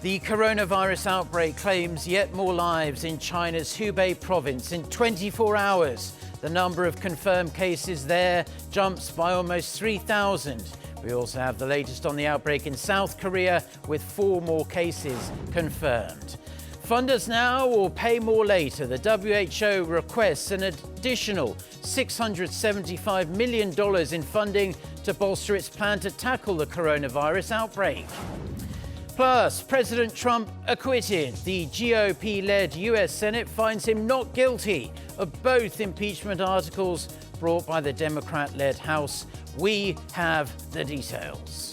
The coronavirus outbreak claims yet more lives in China's Hubei province. In 24 hours, the number of confirmed cases there jumps by almost 3,000. We also have the latest on the outbreak in South Korea, with 4 more cases confirmed. Fund us now or pay more later. The WHO requests an additional $675 million in funding to bolster its plan to tackle the coronavirus outbreak. Plus, President Trump acquitted. The GOP-led US Senate finds him not guilty of both impeachment articles brought by the Democrat-led House. We have the details.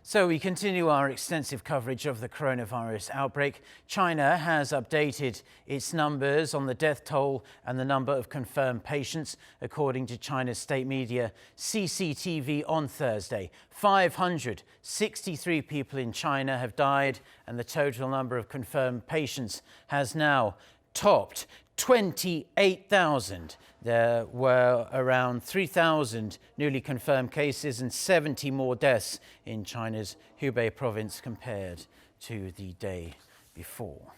So we continue our extensive coverage of the coronavirus outbreak. China has updated its numbers on the death toll and the number of confirmed patients. According to China's state media, CCTV on Thursday, 563 people in China have died, and the total number of confirmed patients has now topped 28,000. There were around 3,000 newly confirmed cases and 70 more deaths in China's Hubei province compared to the day before.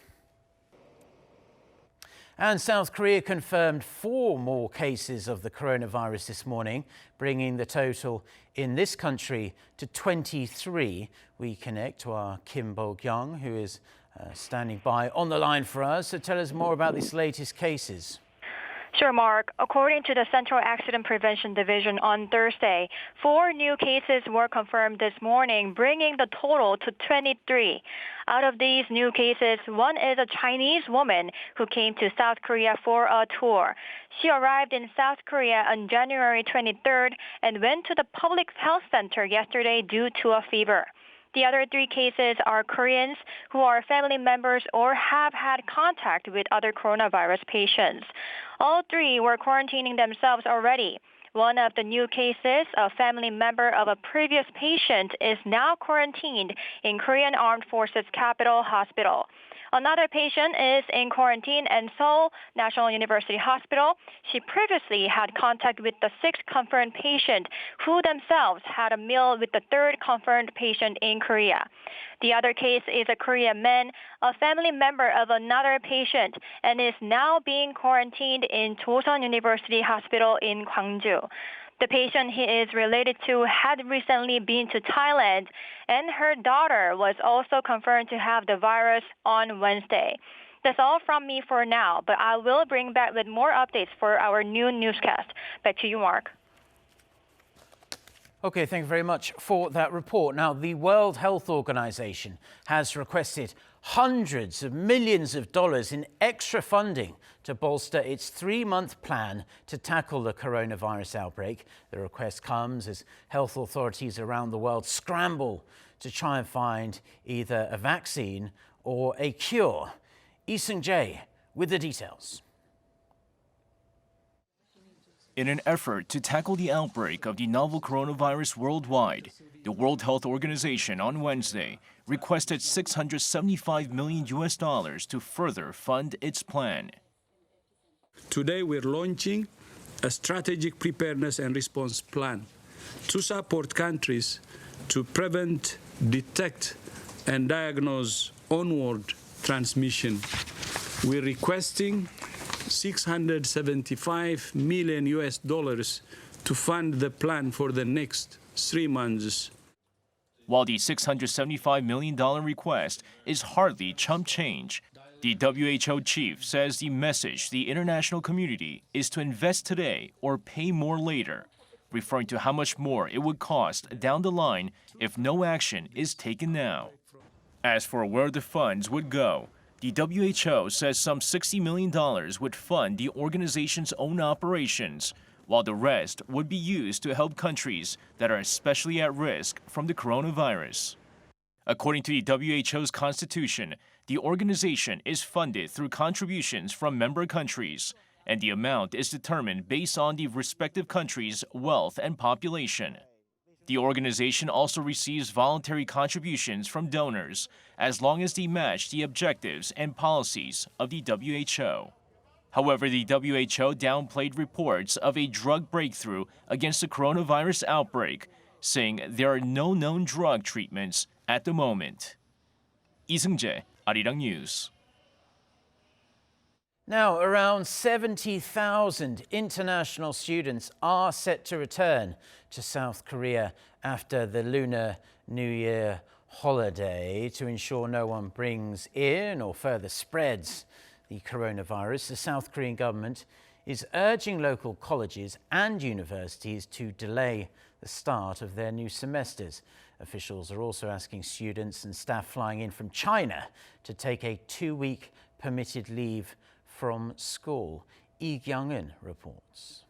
And South Korea confirmed 4 more cases of the coronavirus this morning, bringing the total in this country to 23. We connect to our Kim Bo-kyung, who is standing by on the line for us. So tell us more about these latest cases. Sure, Mark. According to the Central Accident Prevention Division on Thursday, 4 new cases were confirmed this morning, bringing the total to 23. Out of these new cases, one is a Chinese woman who came to South Korea for a tour. She arrived in South Korea on January 23rd and went to the public health center yesterday due to a fever. The other 3 cases are Koreans who are family members or have had contact with other coronavirus patients. All 3 were quarantining themselves already. One of the new cases, a family member of a previous patient, is now quarantined in Korean Armed Forces Capital Hospital. Another patient is in quarantine in Seoul National University Hospital. She previously had contact with the 6th confirmed patient, who themselves had a meal with the 3rd confirmed patient in Korea. The other case is a Korean man, a family member of another patient, and is now being quarantined in Joseon University Hospital in Gwangju. The patient he is related to had recently been to Thailand, and her daughter was also confirmed to have the virus on Wednesday. That's all from me for now, but I will bring back with more updates for our new newscast. Back to you, Mark. Okay, thank you very much for that report. Now, the World Health Organization has requested hundreds of millions of dollars in extra funding to bolster its 3-month plan to tackle the coronavirus outbreak. The request comes as health authorities around the world scramble to try and find either a vaccine or a cure. Isung Jae with the details. In an effort to tackle the outbreak of the novel coronavirus worldwide, the World Health Organization on Wednesday requested $675 million to further fund its plan. Today we're launching a strategic preparedness and response plan to support countries to prevent, detect, and diagnose onward transmission. We're requesting $675 million to fund the plan for the next 3 months. While the $675 million request is hardly chump change, the WHO chief says the message the international community is to invest today or pay more later, referring to how much more it would cost down the line if no action is taken now. As for where the funds would go, the WHO says some $60 million would fund the organization's own operations, while the rest would be used to help countries that are especially at risk from the coronavirus. According to the WHO's constitution, the organization is funded through contributions from member countries, and the amount is determined based on the respective country's wealth and population. The organization also receives voluntary contributions from donors as long as they match the objectives and policies of the WHO. However, the WHO downplayed reports of a drug breakthrough against the coronavirus outbreak, saying there are no known drug treatments at the moment. 이승재, Arirang News. Now, around 70,000 international students are set to return to South Korea after the Lunar New Year holiday to ensure no one brings in or further spreads the coronavirus. The South Korean government is urging local colleges and universities to delay the start of their new semesters. Officials are also asking students and staff flying in from China to take a 2-week permitted leave from school. Lee Kyung-eun reports.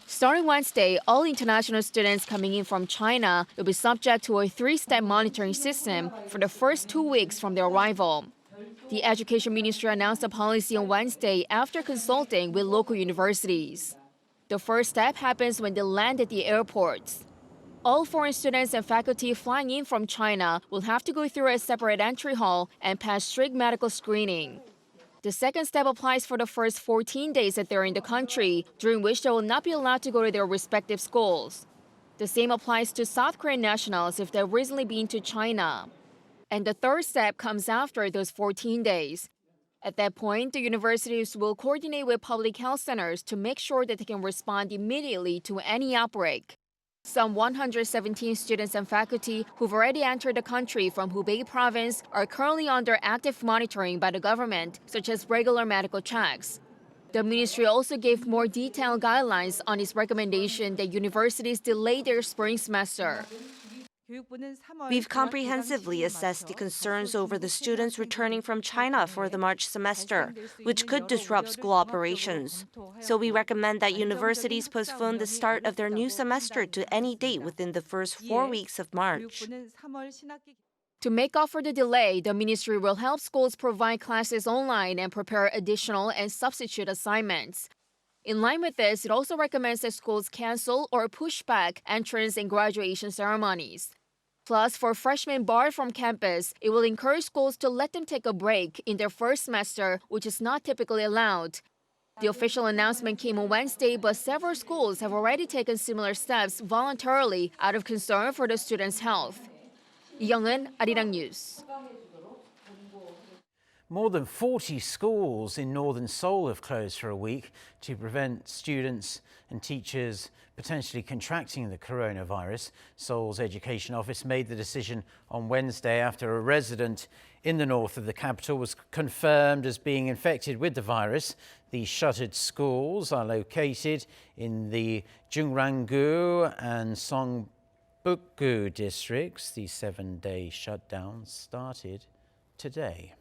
Starting Wednesday, all international students coming in from China will be subject to a 3-step monitoring system for the first 2 weeks from their arrival. The Education Ministry announced the policy on Wednesday after consulting with local universities. The first step happens when they land at the airports. All foreign students and faculty flying in from China will have to go through a separate entry hall and pass strict medical screening. The second step applies for the first 14 days that they're in the country, during which they will not be allowed to go to their respective schools. The same applies to South Korean nationals if they've recently been to China. And the third step comes after those 14 days. At that point, the universities will coordinate with public health centers to make sure that they can respond immediately to any outbreak. Some 117 students and faculty who've already entered the country from Hubei province are currently under active monitoring by the government, such as regular medical checks. The ministry also gave more detailed guidelines on its recommendation that universities delay their spring semester. We've comprehensively assessed the concerns over the students returning from China for the March semester, which could disrupt school operations. So we recommend that universities postpone the start of their new semester to any date within the first 4 weeks of March. To make up for the delay, the ministry will help schools provide classes online and prepare additional and substitute assignments. In line with this, it also recommends that schools cancel or push back entrance and graduation ceremonies. Plus, for freshmen barred from campus, it will encourage schools to let them take a break in their first semester, which is not typically allowed. The official announcement came on Wednesday, but several schools have already taken similar steps voluntarily out of concern for the students' health. Lee Kyung-eun, Arirang News. More than 40 schools in northern Seoul have closed for a week to prevent students and teachers potentially contracting the coronavirus. Seoul's education office made the decision on Wednesday after a resident in the north of the capital was confirmed as being infected with the virus. The shuttered schools are located in the Jungrang-gu and Songbuk-gu districts. The 7-day shutdown started today.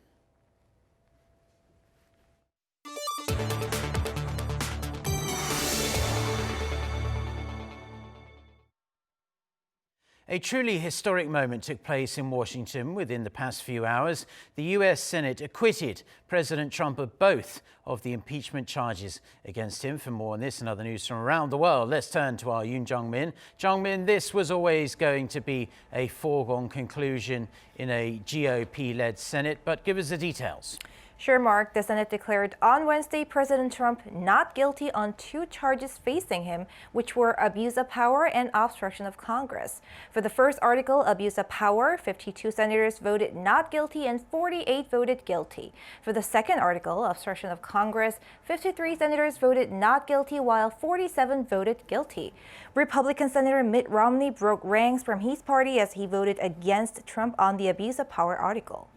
A truly historic moment took place in Washington within the past few hours. The U.S. Senate acquitted President Trump of both of the impeachment charges against him. For more on this and other news from around the world, let's turn to our Yoon Jung-min. Jung-min, this was always going to be a foregone conclusion in a GOP-led Senate, but give us the details. Sure, Mark. The Senate declared on Wednesday President Trump not guilty on 2 charges facing him, which were abuse of power and obstruction of Congress. For the first article, abuse of power, 52 senators voted not guilty and 48 voted guilty. For the second article, obstruction of Congress, 53 senators voted not guilty while 47 voted guilty. Republican Senator Mitt Romney broke ranks from his party as he voted against Trump on the abuse of power article.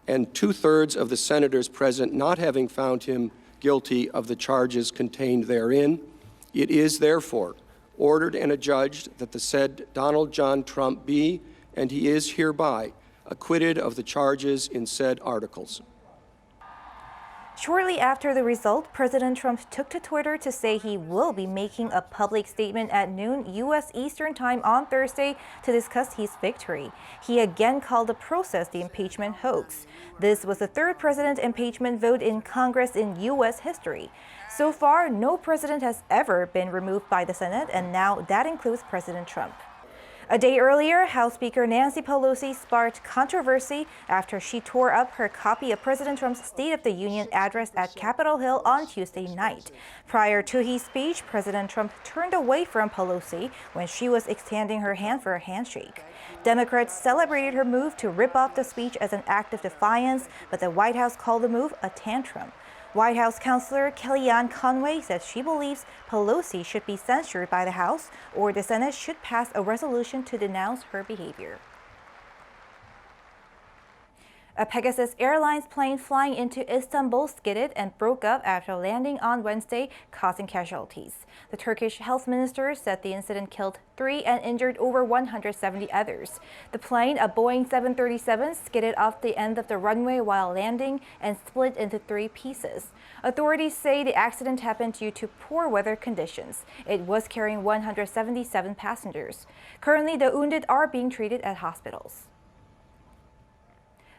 And 2/3 of the senators present not having found him guilty of the charges contained therein, it is therefore ordered and adjudged that the said Donald John Trump be, and he is hereby, acquitted of the charges in said articles. Shortly after the result, President Trump took to Twitter to say he will be making a public statement at noon U.S. Eastern Time on Thursday to discuss his victory. He again called the process the impeachment hoax. This was the third president impeachment vote in Congress in U.S. history. So far, no president has ever been removed by the Senate, and now that includes President Trump. A day earlier, House Speaker Nancy Pelosi sparked controversy after she tore up her copy of President Trump's State of the Union address at Capitol Hill on Tuesday night. Prior to his speech, President Trump turned away from Pelosi when she was extending her hand for a handshake. Democrats celebrated her move to rip off the speech as an act of defiance, but the White House called the move a tantrum. White House counselor Kellyanne Conway says she believes Pelosi should be censured by the House or the Senate should pass a resolution to denounce her behavior. A Pegasus Airlines plane flying into Istanbul skidded and broke up after landing on Wednesday, causing casualties. The Turkish health minister said the incident killed 3 and injured over 170 others. The plane, a Boeing 737, skidded off the end of the runway while landing and split into 3 pieces. Authorities say the accident happened due to poor weather conditions. It was carrying 177 passengers. Currently, the wounded are being treated at hospitals.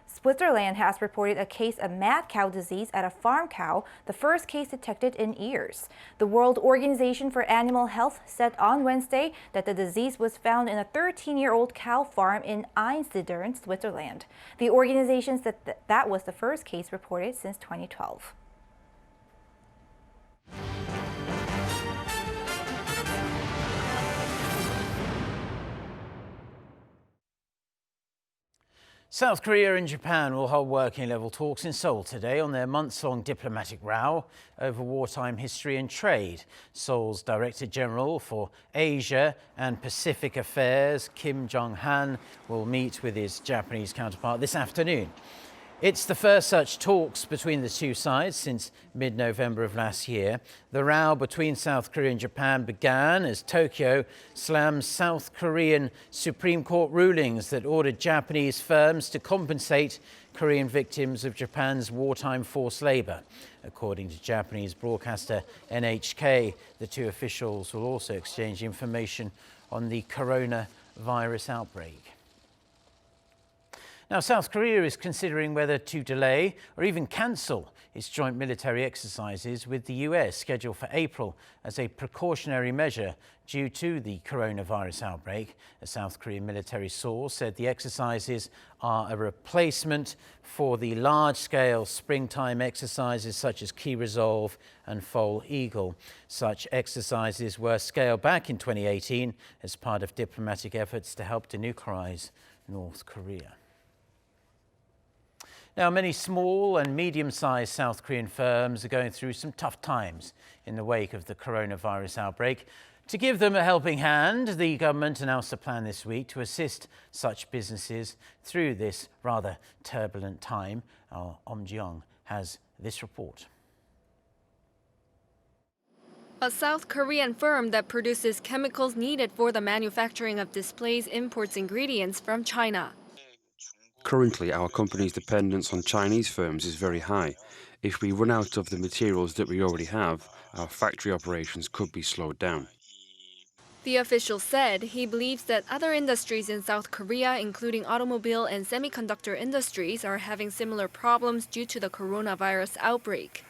Switzerland has reported a case of mad cow disease at a farm cow, the first case detected in years. The World Organization for Animal Health said on Wednesday that the disease was found in a 13-year-old cow farm in Einsiedeln, Switzerland. The organization said that was the first case reported since 2012. South Korea and Japan will hold working-level talks in Seoul today on their months-long diplomatic row over wartime history and trade. Seoul's Director General for Asia and Pacific Affairs, Kim Jong-han, will meet with his Japanese counterpart this afternoon. It's the first such talks between the two sides since mid-November of last year. The row between South Korea and Japan began as Tokyo slammed South Korean Supreme Court rulings that ordered Japanese firms to compensate Korean victims of Japan's wartime forced labor. According to Japanese broadcaster NHK, the two officials will also exchange information on the coronavirus outbreak. Now, South Korea is considering whether to delay or even cancel its joint military exercises with the US, scheduled for April as a precautionary measure due to the coronavirus outbreak. A South Korean military source said the exercises are a replacement for the large-scale springtime exercises such as Key Resolve and Foal Eagle. Such exercises were scaled back in 2018 as part of diplomatic efforts to help denuclearize North Korea. Now, many small and medium-sized South Korean firms are going through some tough times in the wake of the coronavirus outbreak. To give them a helping hand, the government announced a plan this week to assist such businesses through this rather turbulent time. Our Om Ji-young has this report. A South Korean firm that produces chemicals needed for the manufacturing of displays imports ingredients from China. Currently, our company's dependence on Chinese firms is very high. If we run out of the materials that we already have, our factory operations could be slowed down. The official said he believes that other industries in South Korea, including automobile and semiconductor industries, are having similar problems due to the coronavirus outbreak.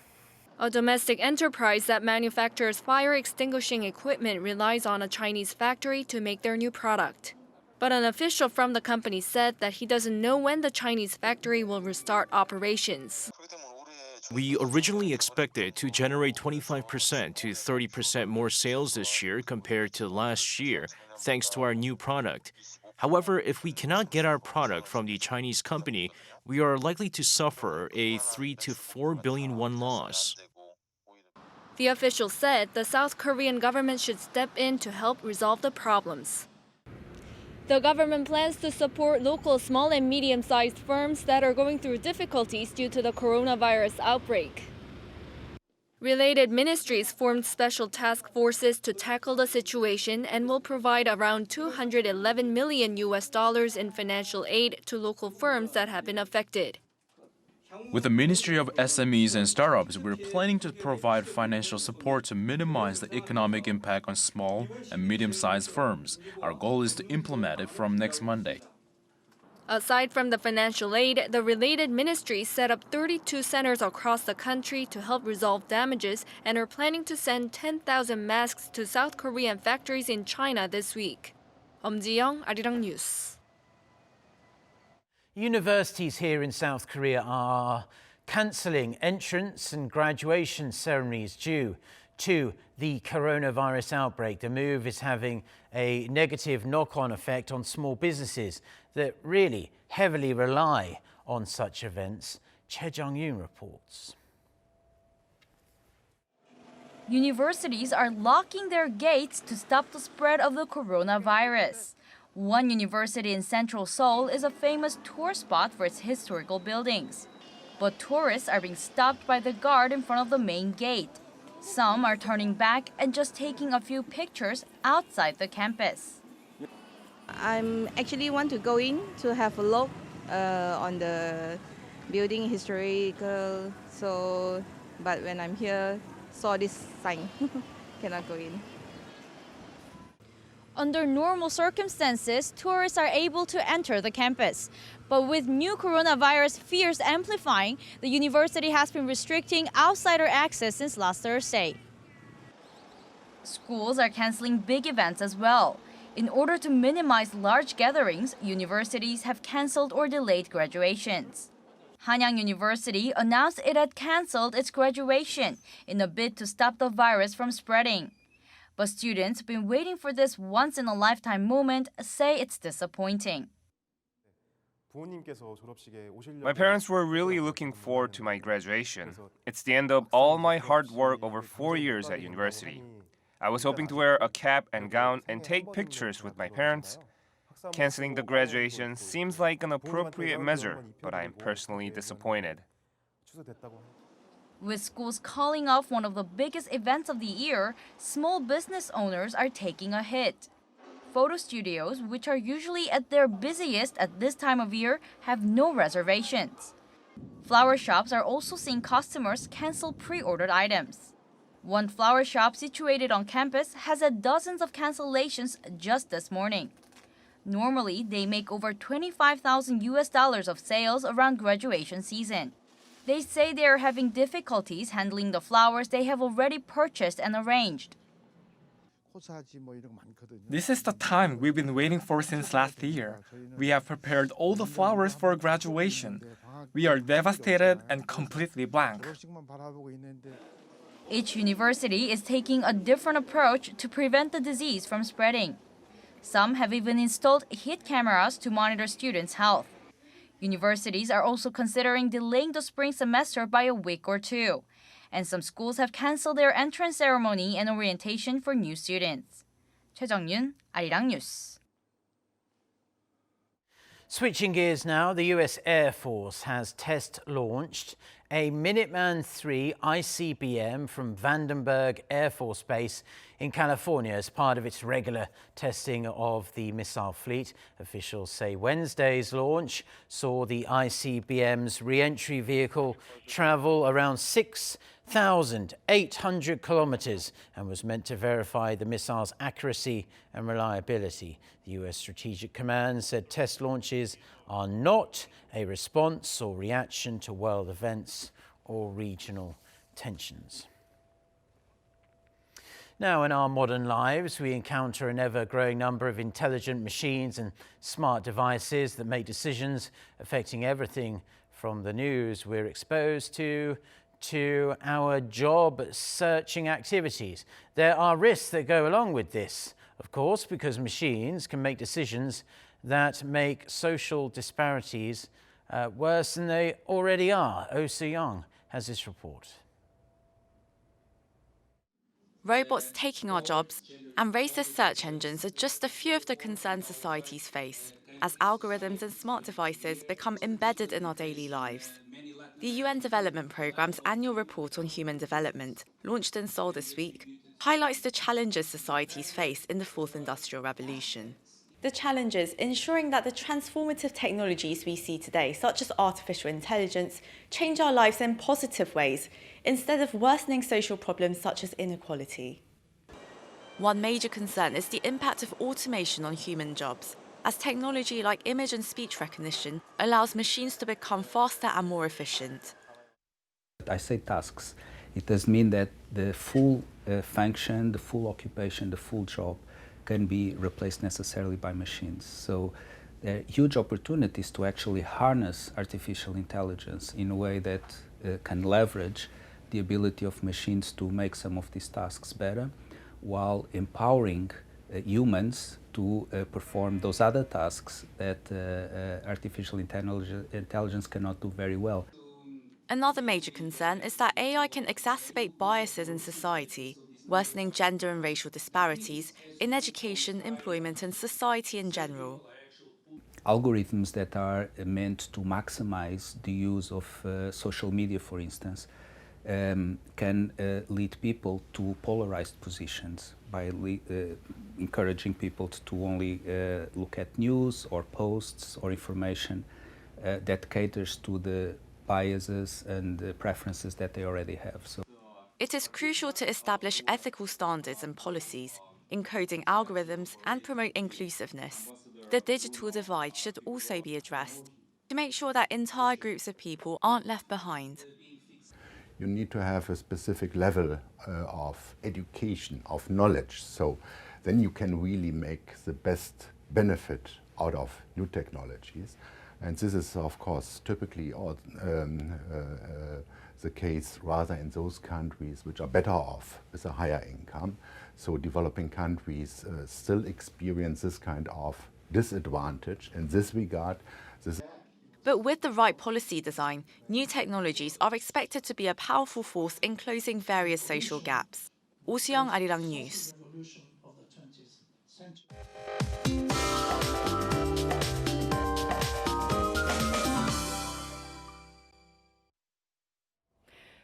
A domestic enterprise that manufactures fire extinguishing equipment relies on a Chinese factory to make their new product. But an official from the company said that he doesn't know when the Chinese factory will restart operations. We originally expected to generate 25% to 30% more sales this year compared to last year, thanks to our new product. However, if we cannot get our product from the Chinese company, we are likely to suffer a 3 to 4 billion won loss. The official said the South Korean government should step in to help resolve the problems. The government plans to support local small and medium-sized firms that are going through difficulties due to the coronavirus outbreak. Related ministries formed special task forces to tackle the situation and will provide around $211 million in financial aid to local firms that have been affected. With the Ministry of SMEs and Startups, we're planning to provide financial support to minimize the economic impact on small and medium-sized firms. Our goal is to implement it from next Monday. Aside from the financial aid, the related ministries set up 32 centers across the country to help resolve damages and are planning to send 10,000 masks to South Korean factories in China this week. Ji-young, Arirang News. Universities here in South Korea are cancelling entrance and graduation ceremonies due to the coronavirus outbreak. The move is having a negative knock-on effect on small businesses that really heavily rely on such events. Choi Jung-yoon reports. Universities are locking their gates to stop the spread of the coronavirus. One university in central Seoul is a famous tourist spot for its historical buildings. But tourists are being stopped by the guard in front of the main gate. Some are turning back and just taking a few pictures outside the campus. I'm actually want to go in to have a look on the building historical. But when I'm here, saw this sign, cannot go in. Under normal circumstances, tourists are able to enter the campus. But with new coronavirus fears amplifying, the university has been restricting outsider access since last Thursday. Schools are canceling big events as well. In order to minimize large gatherings, universities have canceled or delayed graduations. Hanyang University announced it had canceled its graduation in a bid to stop the virus from spreading. But students who've been waiting for this once-in-a-lifetime moment say it's disappointing. My parents were really looking forward to my graduation. It's the end of all my hard work over 4 years at university. I was hoping to wear a cap and gown and take pictures with my parents. Canceling the graduation seems like an appropriate measure, but I am personally disappointed. With schools calling off one of the biggest events of the year, small business owners are taking a hit. Photo studios, which are usually at their busiest at this time of year, have no reservations. Flower shops are also seeing customers cancel pre-ordered items. One flower shop situated on campus has had dozens of cancellations just this morning. Normally, they make over $25,000 of sales around graduation season. They say they are having difficulties handling the flowers they have already purchased and arranged. This is the time we've been waiting for since last year. We have prepared all the flowers for graduation. We are devastated and completely blank. Each university is taking a different approach to prevent the disease from spreading. Some have even installed heat cameras to monitor students' health. Universities are also considering delaying the spring semester by a week or two. And some schools have canceled their entrance ceremony and orientation for new students. Choi Jung-yoon, Arirang News. Switching gears now, the US Air Force has test-launched a Minuteman III ICBM from Vandenberg Air Force Base in California as part of its regular testing of the missile fleet. Officials say Wednesday's launch saw the ICBM's re-entry vehicle travel around 6,800 kilometers and was meant to verify the missile's accuracy and reliability. The US Strategic Command said test launches are not a response or reaction to world events or regional tensions. Now, in our modern lives, we encounter an ever-growing number of intelligent machines and smart devices that make decisions affecting everything from the news we're exposed to our job-searching activities. There are risks that go along with this, of course, because machines can make decisions that make social disparities worse than they already are. Oh Soo-young has this report. Robots taking our jobs and racist search engines are just a few of the concerns societies face as algorithms and smart devices become embedded in our daily lives. The UN Development Programme's annual report on human development, launched in Seoul this week, highlights the challenges societies face in the fourth industrial revolution. The challenge is ensuring that the transformative technologies we see today, such as artificial intelligence, change our lives in positive ways, instead of worsening social problems such as inequality. One major concern is the impact of automation on human jobs, as technology like image and speech recognition allows machines to become faster and more efficient. I say tasks. It does mean that the full function, the full occupation, the full job can be replaced necessarily by machines. So there are huge opportunities to actually harness artificial intelligence in a way that can leverage the ability of machines to make some of these tasks better, while empowering humans to perform those other tasks that artificial intelligence cannot do very well. Another major concern is that AI can exacerbate biases in society, worsening gender and racial disparities in education, employment, and society in general. Algorithms that are meant to maximize the use of social media, for instance, can lead people to polarized positions by encouraging people to only look at news or posts or information that caters to the biases and the preferences that they already have. So it is crucial to establish ethical standards and policies, encoding algorithms and promote inclusiveness. The digital divide should also be addressed to make sure that entire groups of people aren't left behind. You need to have a specific level of education, of knowledge, so then you can really make the best benefit out of new technologies. And this is, of course, typically the case rather in those countries which are better off with a higher income. So developing countries still experience this kind of disadvantage in this regard. But with the right policy design, new technologies are expected to be a powerful force in closing various social gaps. Oh Seong, Arirang News.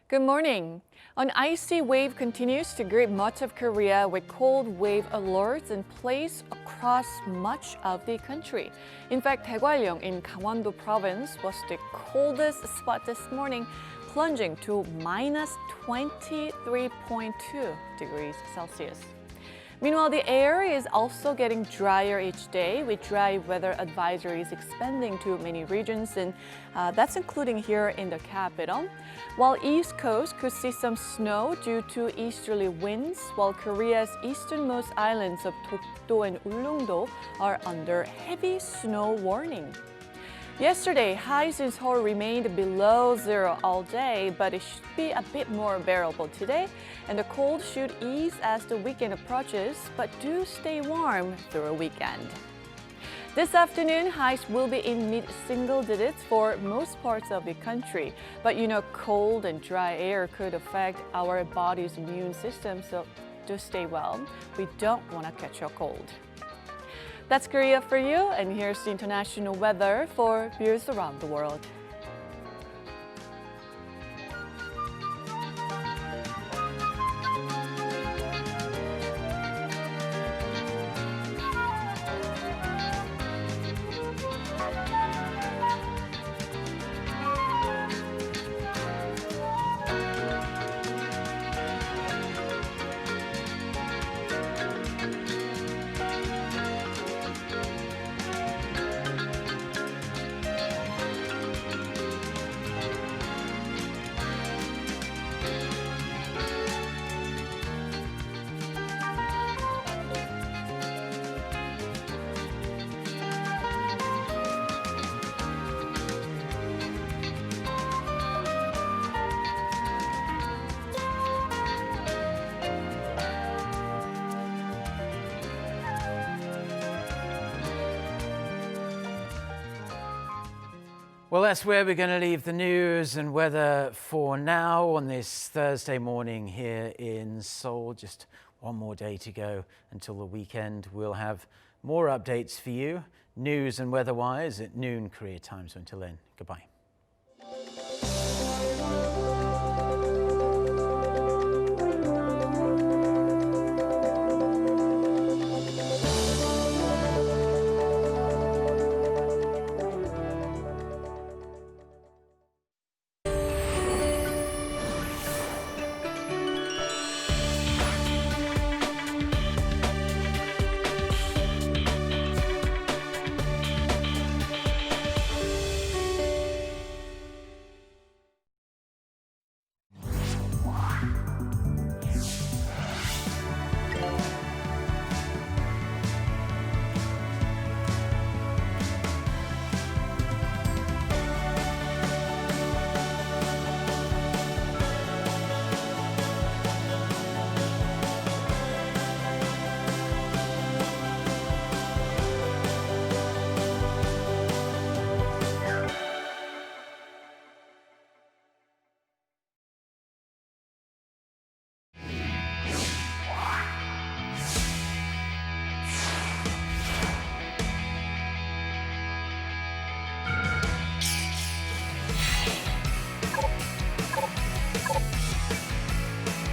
Good morning. An icy wave continues to grip much of Korea with cold wave alerts in place across much of the country. In fact, Daegwallyeong in Gangwon-do province was the coldest spot this morning, plunging to minus 23.2 degrees Celsius. Meanwhile, the air is also getting drier each day, with dry weather advisories expanding to many regions, and that's including here in the capital. While East Coast could see some snow due to easterly winds, while Korea's easternmost islands of Dokdo and Ulleungdo are under heavy snow warning. Yesterday, highs in Seoul remained below zero all day, but it should be a bit more bearable today, and the cold should ease as the weekend approaches, but do stay warm through a weekend. This afternoon, highs will be in mid-single digits for most parts of the country, but cold and dry air could affect our body's immune system, so do stay well. We don't want to catch a cold. That's Korea for you, and here's the international weather for viewers around the world. Well, that's where we're going to leave the news and weather for now on this Thursday morning here in Seoul. Just one more day to go until the weekend. We'll have more updates for you, news and weather-wise, at noon Korea time. So until then, goodbye.